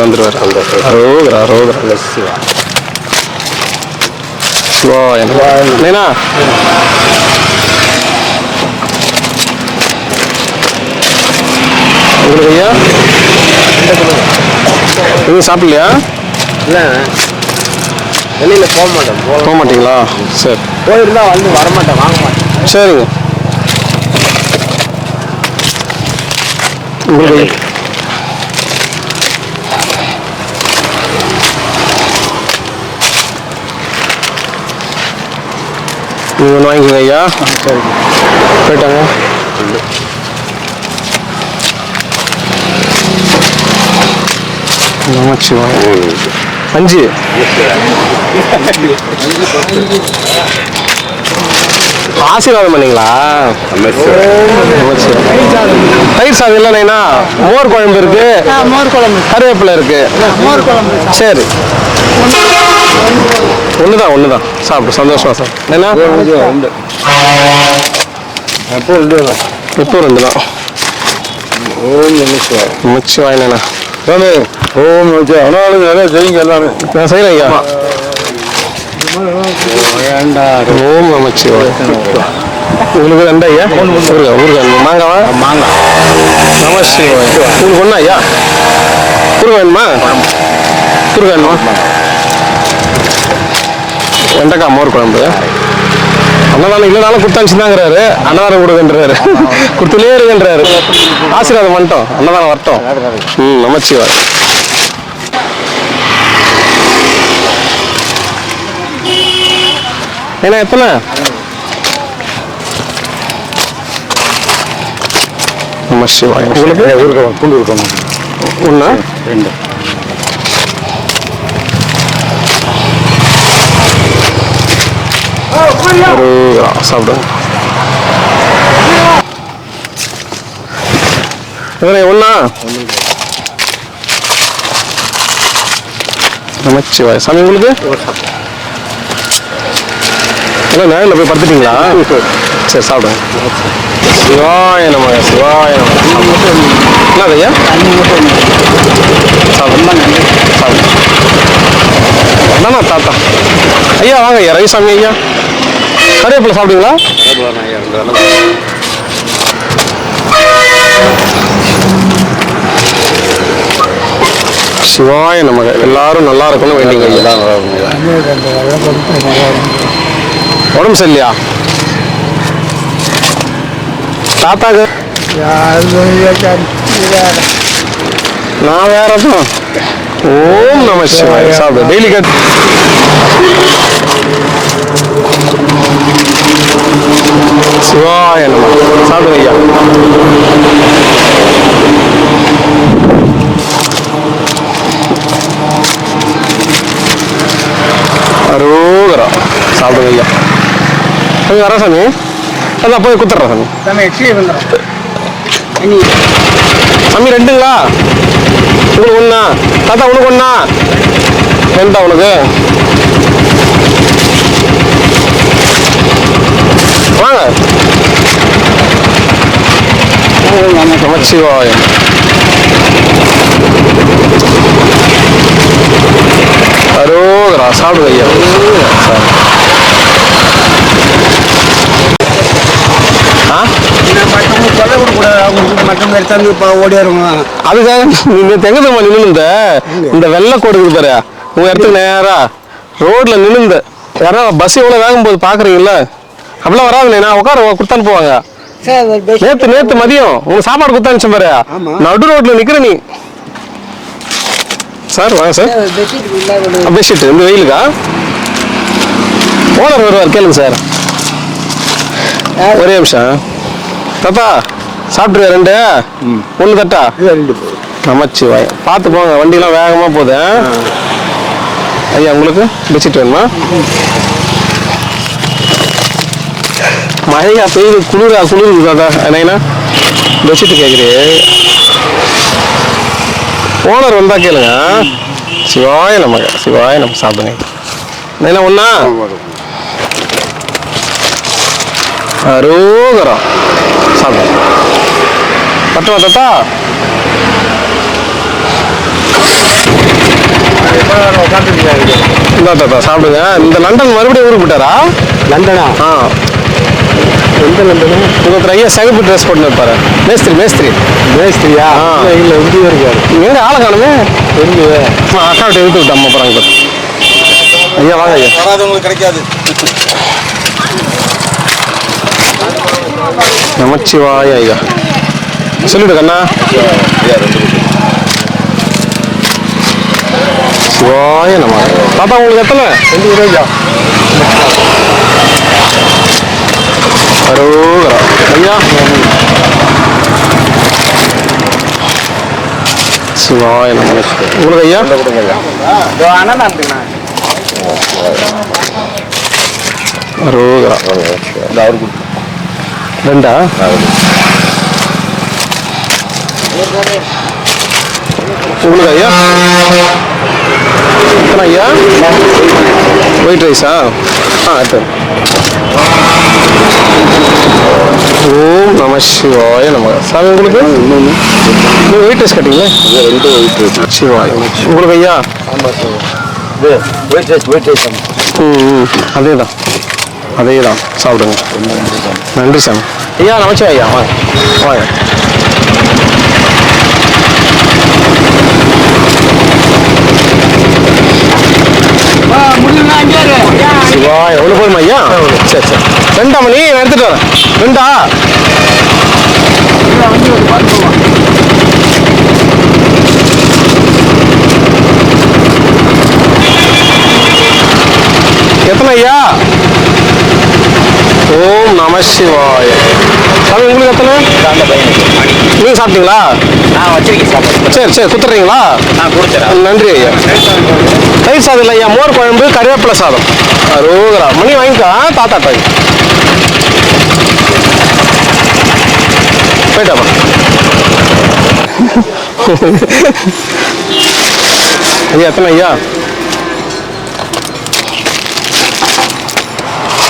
அரோகரா அரோகரா. சிவாய நம. நீனா உங்களுக்கு ஐயா? நீங்கள் சாப்பிடலையா? இல்லை, வெளியில் போக மாட்டேன். போக மாட்டீங்களா? சரி. போயிருந்தா வந்து வரமாட்டேன், வாங்க மாட்டேன். சரிங்க. உங்களுக்கு நீங்கள் ஒன்று வாங்கிக்கோங்க ஐயா. சரி, போயிட்டாங்க. நமச்சிவாய. 5 ஆசீர்வாதம் பண்ணீங்களா? தயிர் சாதம் இல்லைண்ணா, மோர் குழம்பு இருக்கு, மோர் குழம்பு, கருவேப்பிலை இருக்கு. மோர் குழம்பு. சரி, ஒண்ணுதான் சாப்பிடு, சந்தோஷமா சார். என்ன இப்போ 2 தான். மிச்சு வாங்கினேண்ணா. நிறைய செய்யுங்க எல்லாமே. நான் செய்யறேன் ஐயா. ஓம் நமச்சிவாய. உங்களுக்கு 2 ஐயா. ஊருக்கு மாங்காவா? மாங்காய் நமச்சிவாய. உங்களுக்கு 1 ஐயா. குறுக்க வேணுமா? குறுக்க வேணுமா? வெண்டைக்காய் மோர் குழம்பு. அன்னதானம் இல்லைனாலும் கொடுத்தாச்சுதாங்கிறாரு. அன்னதானம் கொடுக்குன்றாரு, கொடுத்துலே இருக்குன்றாரு. ஆசீர்வாதம் பண்ணிட்டோம், அன்னதானம் வரட்டும். நமச்சிவாய். ஏன்னா எத்தனை? நமச்சிவாய். உங்களுக்கு பூண்டு இருக்கணும். 1 2 சாப்பிடுங்க. ஒண்ணா? நமச்சிவாய். சாமி உங்களுக்கு நேரில் போய் படுத்துட்டீங்களா? சரி சாப்பிடுங்க. சிவாய நம, சிவாய நம. என்ன ஐயா? சாப்பிடுங்க. என்னண்ணா தாத்தா ஐயா, வாங்க ஐயா. ரவிசாமி ஐயா, கருவேப்பிலை சாப்பிடுங்களா? சிவாய நமக. எல்லாரும் நல்லா இருக்கணும் வேண்டிங்க ஐயா. உடம்பு சரியில்லையா தாத்தாக்கு? நான் வேற தான். ஓம் நம சிவாய. சாப்பிடு டெய்லி கட். சிவாய நம. சாப்பிடுங்க ஐயா. அரோகரா. சாப்பிடுங்க ஐயா. சாமி வரா சாமி. அதான் போய் குத்துறா சாமி. சாமி 2ங்களா? உங்களுக்கு 1? தாத்தா உனக்கு 1? 2 உனக்கு? வாங்க. நமச்சிவாயம். அரோகரா. சாப்பிடுங்க ஐயா. அதுக்காக நீங்க தெங்கதமா நின்று இந்த வெள்ளை கோடு பாரு, உங்க இடத்துக்கு நேரா ரோட்ல நின்று யாரா பஸ் எவ்வளவு வேகும் போது பாக்குறீங்கல்ல, அப்படிலாம் வராதுண்ணே. நான் உட்கார கொடுத்தான்னு போவாங்க. நேத்து மதியம் உங்களுக்கு சாப்பாடு கொடுத்தான்னு பாரு, நடு ரோட்ல நிக்கிற நீ. சார் வாங்க சார். பெட்ஷீட் இந்த வெயிலுக்கா? ஓனர் வருவார், கேளுங்க சார். ஒரே நிமிஷம். தாத்தா சாப்பிட்ருக்க 2? 1 தட்டா? 2 நமச்சிவாய். பார்த்து போங்க, வண்டிலாம் வேகமா போகுது. ஐயா உங்களுக்கு பெட்ஷீட் வேணுமா? மழையா பெய்யுது, குளிருது தாத்தா. என்னைனா பெட்ஷீட் கேட்குறே. ஓனர் வந்தா கேளுங்க. சிவாய நமக, சிவாய நம்ம. சாப்பிடுங்க. என்ன 1? அரோகரம். சாப்பிடுங்க. பட்டுமா தாத்தா? இந்த தாத்தா சாப்பிடுங்க. இந்த லண்டன் மறுபடியும் ஊருக்கு போட்டாரா? லண்டனா? எந்த லண்டனு? உங்களுக்கு ஐயா சிகப்பு ட்ரெஸ் போட்டு இருப்பாரு. மேஸ்திரியா? இல்லை இப்படியே இருக்காரு. எங்க ஆளை காணுமே? தெரியுது. அக்காவிட்ட எடுத்து விட்டு அம்மா போறாங்க. ஐயா வாங்க ஐயா. வராதவங்களுக்கு கிடைக்காது. நமச்சிவாய ஐயா. சொல்லிடு கண்ணா. சிவாய நம. தாத்தா உங்களுக்கு எத்தனை? 2 ரூபாய்யா? அரோகரா. ஐயா சிவாய நம. உங்களுக்கு ஐயா? அரோகரா. ரெண்டா? உங்களுக்கு ஐயா எத்தனை ஐயா? ஒயிட் ரைஸா? அடுத்து ஓம் நம சிவாய நம. சாமி உங்களுக்கு நீங்கள் ஒயிட் ரைஸ் கட்டிங்களா? சிவாய். உங்களுக்கு ஐயா? அதே தான் அதே தான் சாப்பிடுங்க. நன்றி சாமி. ஐயா நமச்சே ஐயா. வாங்க வாங்க. சிவாய். எவ்வளோ போதுமா ஐயா? சரி சரி. ரெண்டா மணி எடுத்துட்டு வரேன். ரெண்டா? எத்தனை ஐயா? ஓம் நம சிவாய. சாமி உங்களுக்கு எத்தனை? நீங்கள் சாப்பிட்டீங்களா? நான் வச்சிருக்கேன் சாப்பாடு. சரி சரி குத்துறீங்களா? நான் கொடுத்துறேன். நன்றி ஐயா. தயிர் சாதம் இல்லை ஐயா, மோர் குழம்பு கருவேப்பிலை சாதம். அரோகரா. மணி வாங்கிக்கா தாத்தா தாய். போயிட்டாப்பா. ஐயா எத்தனை ஐயா?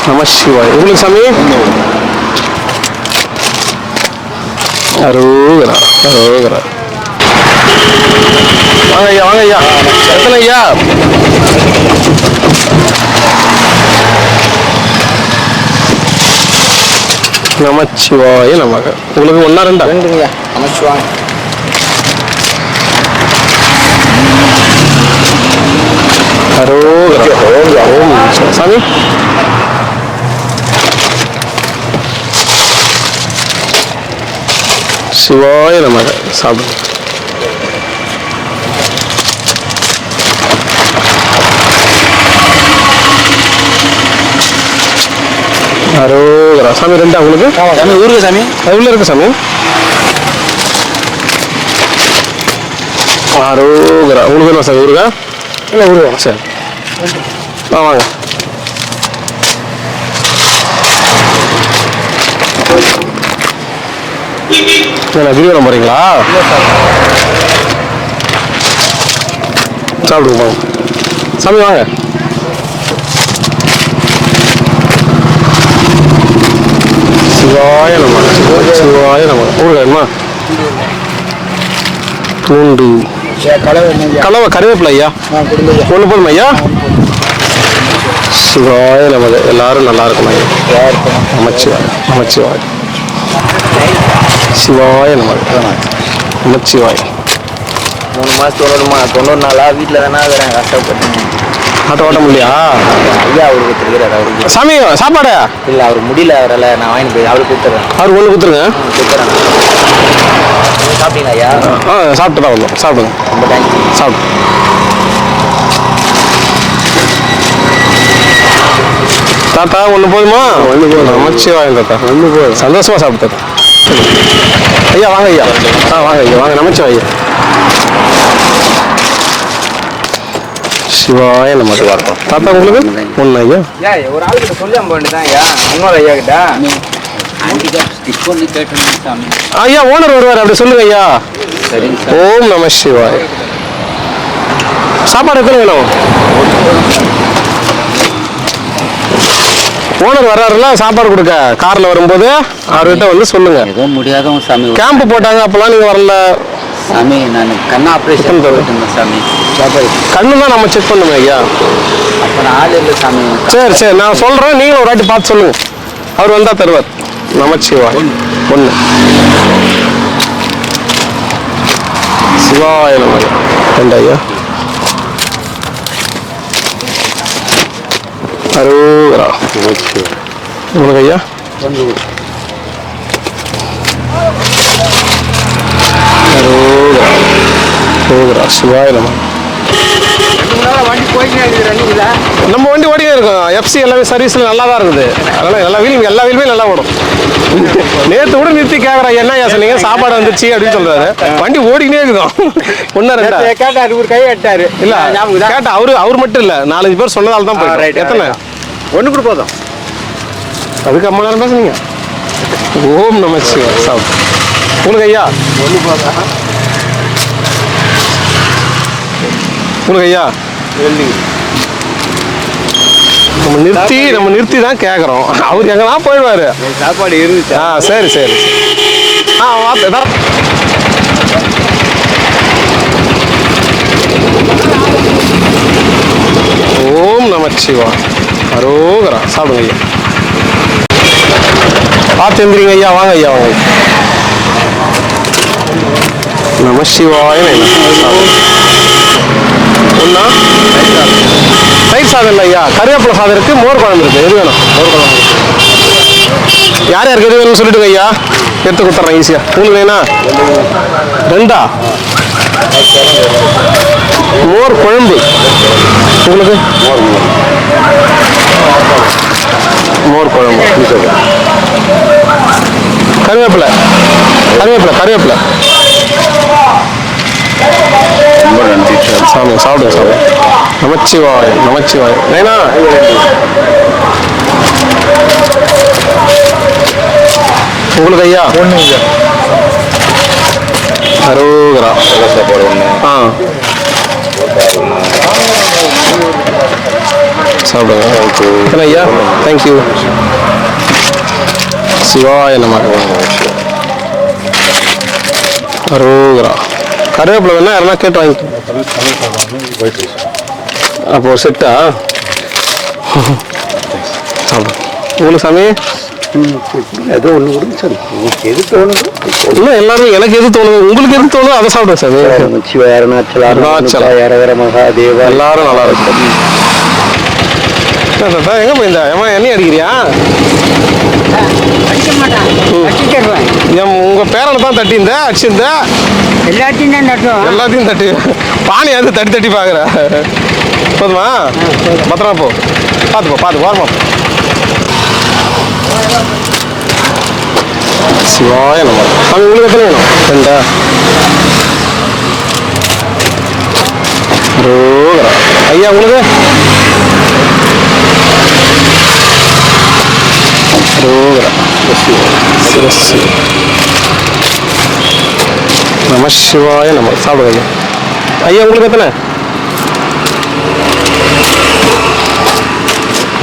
நம சிவாய். உங்களுக்கு சாமி? அரோகரா அரோகரா. வாங்க ஐயா வாங்க ஐயா. எத்தனை ஐயா? நமச்சிவாய நமக. உங்களுக்கு ஒன்றா ரெண்டா? ரெண்டுங்க. நமச்சிவாய். அரோகரா. ஓம் சாமி. சிவாய நமக. சாப்பிடுங்க. அரோகரா. சாமி ரெண்டா உங்களுக்கு? சாமி ஊருக்கு சாமி. அது உள்ள இருக்கு சாமி. அரோகரா. உங்களுக்கு வேணுமா சாமி ஊருக்கா? இல்லை ஊருக்கா? சரி வாங்க. என்ன கிரிவலம் போறீங்களா? சாப்பிடுங்க வாங்க. சாமி வாங்க. சிவாய நம சிவாய நம. ஊருக்கா பூண்டு கலவை கருவேப்பிலை ஐயா. ஒன்று போதும் ஐயா. சிவாய நமது. எல்லாரும் நல்லா இருக்கணும் ஐயா. நமச்சிவாய் நமச்சிவாய். சிவாய நமது. நமச்சிவாய். 3 மாதம் 90 நாளா வீட்டில் தானே இருக்கிறேன். கஷ்டப்பட்டேன். ஆட்டோ ஓட்ட முடியா? ஐயா அவருக்கு கொடுத்துருக்கிறார். அவருக்கு சாமி சாப்பாடு இல்லை அவர் முடியல. அவரால் நான் வாங்கி போய் அவருக்கு கொடுத்துட்றேன். அவருக்கு ஒன்று கொடுத்துருங்க. கொடுத்துறேன். சாப்பிட்டீங்களா ஐயா? சாப்பிட்டு தான் வந்தோம். சாப்பிடுங்க. ரொம்ப தேங்க்ஸ். சாப்பிடு. தாத்தா ஒன்று போதுமா? ஒன்று போதும். நமச்சிவாயம் தாத்தா. ஒன்று போதும். சந்தோஷமா சாப்பிட்டு தாத்தா. ஐயா வாங்க ஐயா. வாங்க ஐயா வாங்க. நமச்சிவாய் ஐயா. சிவாய நமக்கு வரட்டும். தாத்தா உங்களுக்கு ஒன்று ஐயா. ஒரு ஆளுக்கிட்ட சொல்லி அம்ப வேண்டியதான் ஐயா. இன்னொரு ஐயா கிட்ட ஐயா ஓனர் வருவார், அப்படி சொல்லுங்க ஐயா. ஓம் நம சிவாய். சாப்பாடு எத்தனை வேணும்? ஓனர் வர்றாருல சாப்பாடு கொடுக்க கார்ல வரும்போது அவர்கிட்ட வந்து சொல்லுங்க. ஏதோ முடியாதவங்க சாமி. கேம்ப் போட்டாங்க அப்பெல்லாம் நீங்க வரல சாமி. நான் கண்ணு ஆப்ரேஷன் பண்ணிருந்தேன் சாமி. கண்ணு தான் நம்ம செக் பண்ணுங்க ஐயா. அப்ப நான் ஆள் இல்லை சாமி. சரி சரி நான் சொல்றேன், நீங்களும் ஒரு வாட்டி பார்த்து சொல்லுங்க. அவர் வந்தா தருவார். நமச்சிவாய். ஒன்று சிவாய நம. ரெண்டு ஐயா. அரோகரா. உங்களுக்கு ஐயா. அரோகரா அரோகரா. சிவாய நம. நம்ம வண்டி ஓடியே இருக்கும். எஃப்சி எல்லாமே சர்வீஸ்ல நல்லா தான் இருக்குது. அதெல்லாம் எல்லா வீலுமே நல்லா ஓடும். நேற்று கூட நிறுத்தி கேட்குறேன், என்ன ஐயா சொன்னீங்க சாப்பாடு வந்துச்சு அப்படின்னு சொல்றாரு. வண்டி ஓடிக்கினே இருக்குதோம். ஒன்னா ரெண்டா கேட்டாரு, ஒரு கை எட்டாரு. இல்ல கேட்டா அவர் மட்டும் இல்ல, 4-5 பேர் சொன்னதால தான் போயிடும். எத்தனை? ஒன்று கூட போதும். அதுக்கு அம்மா நேரம் பேசுனீங்க. ஓம் நம சிவாய. சாப்பிடு. உங்களுக்கு ஐயா உங்களுக்கு ஐயா நம்ம நிறுத்தி தான் கேட்குறோம். அவர் எங்கெல்லாம் போயிடுவாரு. சாப்பாடு இருந்துச்சு. சரி சரி. ஓம் நமச்சிவா. அரோகரா. சாப்பிடுங்க ஐயா. பார்த்து எந்திரிங்க ஐயா. வாங்க ஐயா வாங்க. நமசிவாய. ஒன்னா தயிர் சாதம் இல்லை ஐயா. கருவேப்பிலை சாதம் இருக்கு, மோர் குழம்பு இருக்கு. எது வேணும்? மோர் குழம்பு இருக்கு. யார் யாருக்கு எது வேணும்னு சொல்லிட்டுங்க ஐயா. எடுத்து கொடுத்துட்றேன் ஈஸியா. உங்களுக்கு வேணா 2 மோர் குழம்பு. உங்களுக்கு மோர் குழம்பு. கருவேப்பிலை கருவேப்பிலை கருவேப்பிலை. ரொம்ப நன்றி சார். சாப்பிடுங்க சாப்பிடுங்க சாப்பிடுங்க. நமச்சிவாய் நமச்சிவாய். ஏன்னா உங்களுக்கு ஐயா ஒன்றுங்க அரோகரா. சாப்பாடு ஒன்று. சாப்பிடுங்க ஐயா. தேங்க்யூ. சிவாய நம. அரோகரா. கருவேப்பிலை வேணா யாருன்னா கேட்டு வாங்கிக்கோ. அப்போ ஒரு செட்டா? சாப்பிடு. உங்களுக்கு சாமி ஏதோ ஒன்று கொடுங்க சார். உங்களுக்கு எது தோணுதோ இல்லை. எல்லாரும் எனக்கு எது தோணுது, உங்களுக்கு எது தோணுதோ அதை சாப்பிடுங்க சாமி. சிவ அருணாச்சல யாரவர மகாதேவா எல்லாரும் நல்லா இருக்கும். எங்க போயிருந்தா ஏமா எண்ணெய் அடிக்கிறியா? உங்க பேரனை தான் தட்டியிருந்த அடிச்சிருந்த. எல்லாத்தையும் தான் நட்டோம். எல்லாத்தையும் தட்டி பானை வந்து தட்டி தட்டி பாக்குற. போதுமா? பத்திரமா போ. பார்த்து போ. பார்த்து ஓரமா. சிவாய நம்ம. சாமி உங்களுக்கு எத்தனை வேணும்? 2. ரோகரா. ஐயா உங்களுக்கு? ரோகரா. நம சிவாய நம்ம. சாப்பிடுங்க ஐயா. உங்களுக்கு எத்தனை?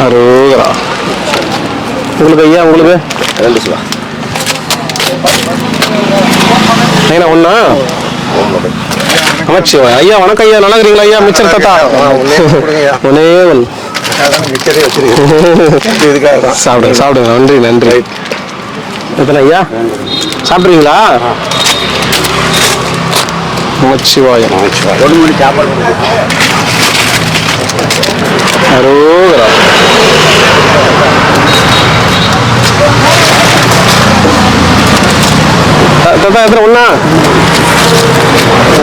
அரோகரா. உங்களுக்கு ஐயா? உங்களுக்கு 2 சிவா. ஐயா ஒண்ணா? நமச்சிவாய். ஐயா வணக்கம் ஐயா. நல்லா இருக்கிறீங்களா ஐயா? மிச்சர் தத்தா ஒன்னே ஒன்று. சாப்பிடுங்க சாப்பிடுங்க. நன்றி நன்றி. எத்தனை ஐயா? சாப்பிட்றீங்களா? நமச்சிவாயம். 1 மணி சாப்பாடு அரோகரா. தாத்தா எத்தனை? 1.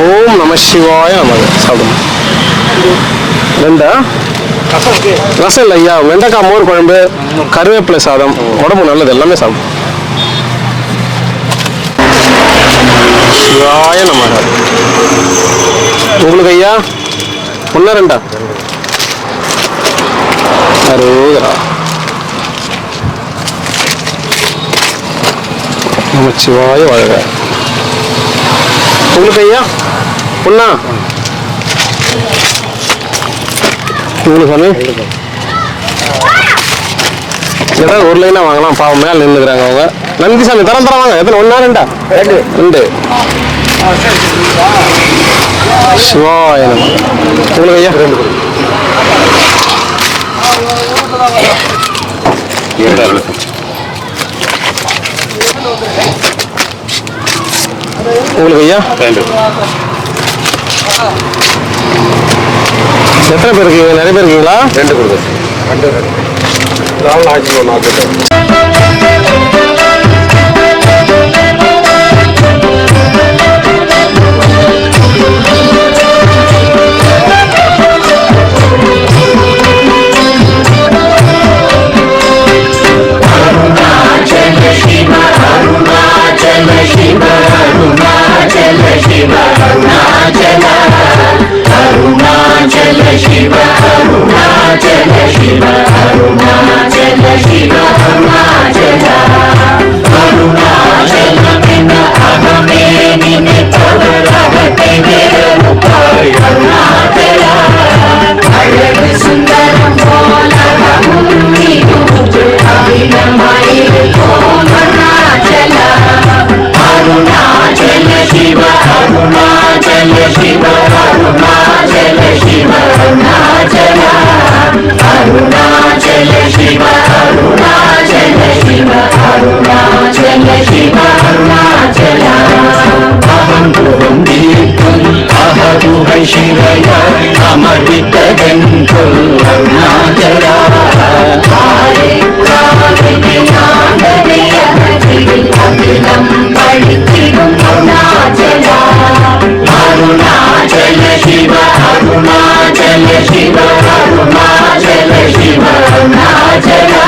ஓம் நம சிவாய நம. சாப்பிடுங்க. 2. ரசம் இல்லை ஐயா. வெண்டைக்காய் மோர் குழம்பு, கருவேப்பிலை சாதம். உடம்பு நல்லது. எல்லாமே சாப்பிடும். சிவாய நம. உங்களுக்கு ஐயா? 1 2 அரோகரா. நமச்சிவாய வாழ்க. உங்களுக்கு ஐயா? 1. உங்களுக்கு சாமி ஏதாவது ஒரு லைனா வாங்கலாம். பாவம் மேல நின்றுக்கிறாங்க அவங்க. நன்றி சாமி. தரம் வாங்க. எத்தனை? 1 2 சிவாய நம. உங்களுக்கு ஐயா? 2 உங்களுக்கு ஐயா? 2. எத்தனை பேர் இருக்கீங்க? நிறைய பேர் இருக்கீங்களா? 2 கொடுங்க. 2 ஆச்சு. 4 Shiva, Arunachal Shiva, Arunachal Shiva, Arunachal Shiv Arunachala अहं तुहं दीर्घं अहदुहै शिवय अमृतगन्धुल अरुणाचला अखिलं पठितिरुं अरुणाचला अरुणाचल शिव अरुणाचल शिव अरुणाचल शिव अरुणाचला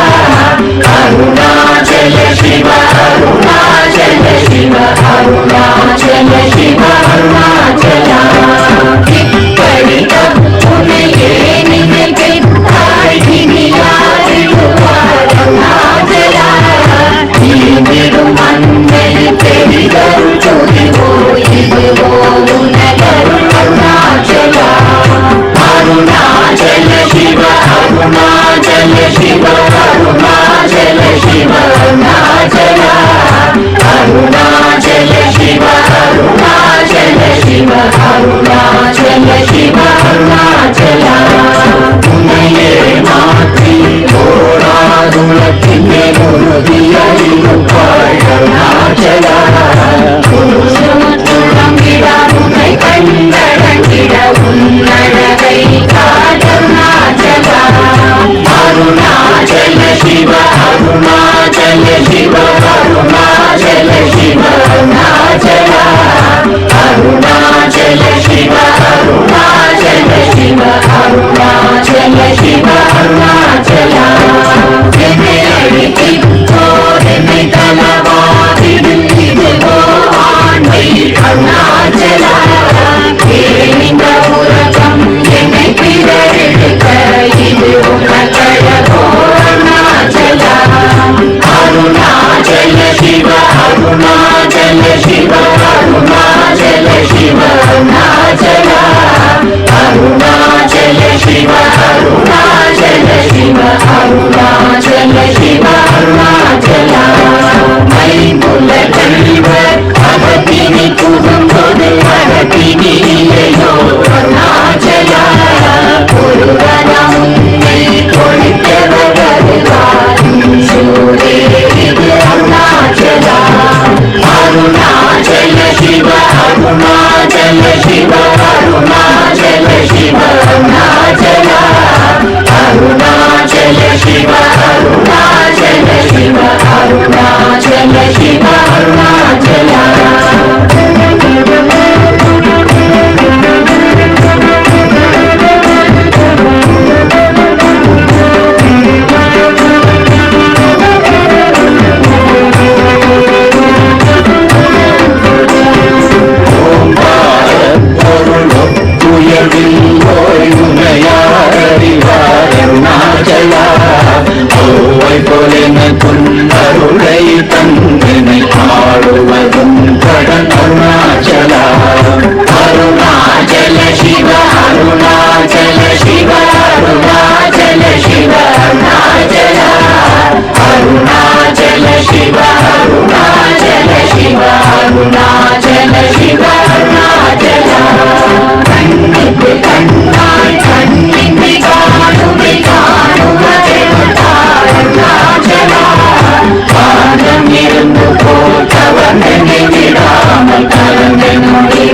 अरुणाचल शिव अरुणाचल शिव अरुणाचल शिव अरुणाचला इप्पडितं पुनये निमित्ताय अरुणाचला நீந்திடும் மண்ணை பெரிதரு சொதிவோ இதுவோ உனதரு அருணாச்சலா அருணாச்சல சிவ அருணாச்சல சிவ அருணாச்சல சிவ அருணாச்சலா அருணாச்சல சிவ அருணாச்சல சிவ அருணாச்சல சிவ அருணாச்சலா உன்னையே மாற்றி ஓராதுலத்தின் முருகியிருப்பாய் அருணாச்சலா உன்னை கண்டடங்கிட உன்னழகை காடருணாச்சலா அருணாச்சல சிவ அருணாச்சல சிவ அருணாச்சல சிவ அருணாச்சலா அருணாச்சல சிவ அருணாச்சல சிவ அருணாச்சல சிவ அருணாச்சலா என்னை அழித்திப்போர் என்னை தலவாதிடும் இதுவோ ஆண்மை அருணாச்சலா இந்த உலகம் என்னை பிறரெடுக்க இது உனக்கழகோ அருணாச்சலா அருணாச்சல சிவ அருணாச்சல சிவ அருணாச்சல சிவ அருணாச்சலா அருணாச்சல சிவ அருணாச்சல சிவ அருணாச்சல சிவ அருணாச்சலா மைமுல கழிவர் அகத்தினி புகும்போது அகத்தினி இல்லையோ அருணாச்சலா ஒருவனம் உன்னை கொழித்தவர் வருவார் சூரே இது அருணாச்சலா அருணாச்சல சிவ அருணாச்சல சிவ அருணாச்சல சிவ அருணாச்சலா அருணாச்சல சிவ அருணாச்சல சிவ அருணாச்சல சிவ அருணாச்சலா அருளை தந்தனை ஆடுவதும் கடன் அருணாச்சலா அருணாச்சல சிவ அருணாச்சல சிவ அருணாச்சல சிவ அருணாச்சலா அருணாச்சல சிவ அருணாச்சல சிவ அருணாச்சல சிவ அருணாச்சலா கண்ணுக்கு கண்ணாய் கண்ணின்றி காணுமை அருணாச்சலா பாதம் இருந்து போட்டவன் விடாமல் கலந்து நொடி